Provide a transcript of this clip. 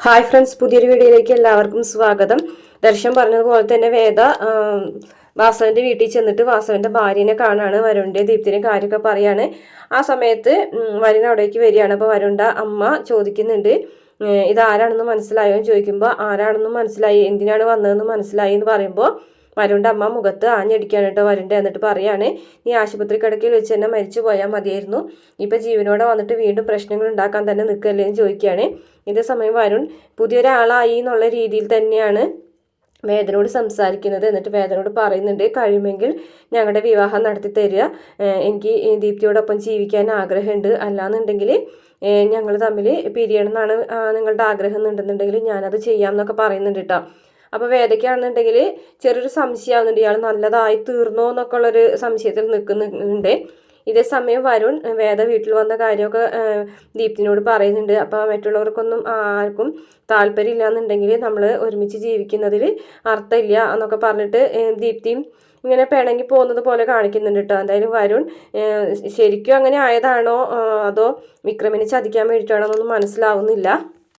Hi friends, പുതിയൊരു വീഡിയോയിലേക്ക് എല്ലാവർക്കും സ്വാഗതം. ദർശൻ പറഞ്ഞതുപോലെ തന്നെ വേദ വാസവന്റെ വീട്ടിൽ ചെന്നിട്ട് വാസവന്റെ ഭാര്യനെ കാണാണ്. വരുണിന്റെ ദീപ്തിനെ കാര്യമൊക്കെ പറയാണ്. ആ സമയത്ത് വരുൺ അവിടേക്ക് വരികയാണ്. അപ്പോൾ വരുണിന്റെ അമ്മ ചോദിക്കുന്നുണ്ട്, ഇതാരാണെന്ന് മനസ്സിലായോ എന്ന് ചോദിക്കുമ്പോൾ ആരാണെന്ന് മനസ്സിലായി, എന്തിനാണ് വന്നതെന്ന് മനസ്സിലായി എന്ന് പറയുമ്പോൾ വരുണിന്റെ അമ്മ മുഖത്ത് ആഞ്ഞടിക്കാണ് കേട്ടോ വരുണിന്റെ. എന്നിട്ട് പറയാണ്, നീ ആശുപത്രി കിടക്കയിൽ വെച്ച് തന്നെ മരിച്ചു പോയാൽ മതിയായിരുന്നു, ഇപ്പം ജീവനോടെ വന്നിട്ട് വീണ്ടും പ്രശ്നങ്ങൾ ഉണ്ടാക്കാൻ തന്നെ നിൽക്കല്ലേ എന്ന് ചോദിക്കുകയാണ്. ഇതേ സമയം വരുൺ പുതിയൊരാളായി എന്നുള്ള രീതിയിൽ തന്നെയാണ് വേദനോട് സംസാരിക്കുന്നത്. എന്നിട്ട് വേദനോട് പറയുന്നുണ്ട്, കഴിയുമെങ്കിൽ ഞങ്ങളുടെ വിവാഹം നടത്തി തരിക, എനിക്ക് ദീപ്തിയോടൊപ്പം ജീവിക്കാൻ ആഗ്രഹമുണ്ട്, അല്ലാന്നുണ്ടെങ്കിൽ ഞങ്ങൾ തമ്മിൽ പിരിയണം എന്നാണ് നിങ്ങളുടെ ആഗ്രഹം എന്നുണ്ടെന്നുണ്ടെങ്കിൽ ഞാനത് ചെയ്യാം എന്നൊക്കെ പറയുന്നുണ്ട് കേട്ടോ. അപ്പോൾ വേദയ്ക്കാണെന്നുണ്ടെങ്കിൽ ചെറിയൊരു സംശയമാവുന്നുണ്ട്, ഇയാൾ നല്ലതായി തീർന്നോ എന്നൊക്കെ ഉള്ളൊരു സംശയത്തിൽ നിൽക്കുന്നുണ്ട്. ഇതേ സമയം വരുൺ വേദ വീട്ടിൽ വന്ന കാര്യമൊക്കെ ദീപ്തിനോട് പറയുന്നുണ്ട്. അപ്പോൾ മറ്റുള്ളവർക്കൊന്നും ആർക്കും താല്പര്യമില്ല എന്നുണ്ടെങ്കിൽ നമ്മൾ ഒരുമിച്ച് ജീവിക്കുന്നതിൽ അർത്ഥമില്ല എന്നൊക്കെ പറഞ്ഞിട്ട് ദീപ്തിയും ഇങ്ങനെ പിണങ്ങി പോകുന്നത് പോലെ കാണിക്കുന്നുണ്ട് കേട്ടോ. എന്തായാലും വരുൺ ശരിക്കും അങ്ങനെ ആയതാണോ അതോ വിക്രമിനെ ചതിക്കാൻ വേണ്ടിയിട്ടാണോ എന്നൊന്നും മനസ്സിലാവുന്നില്ല.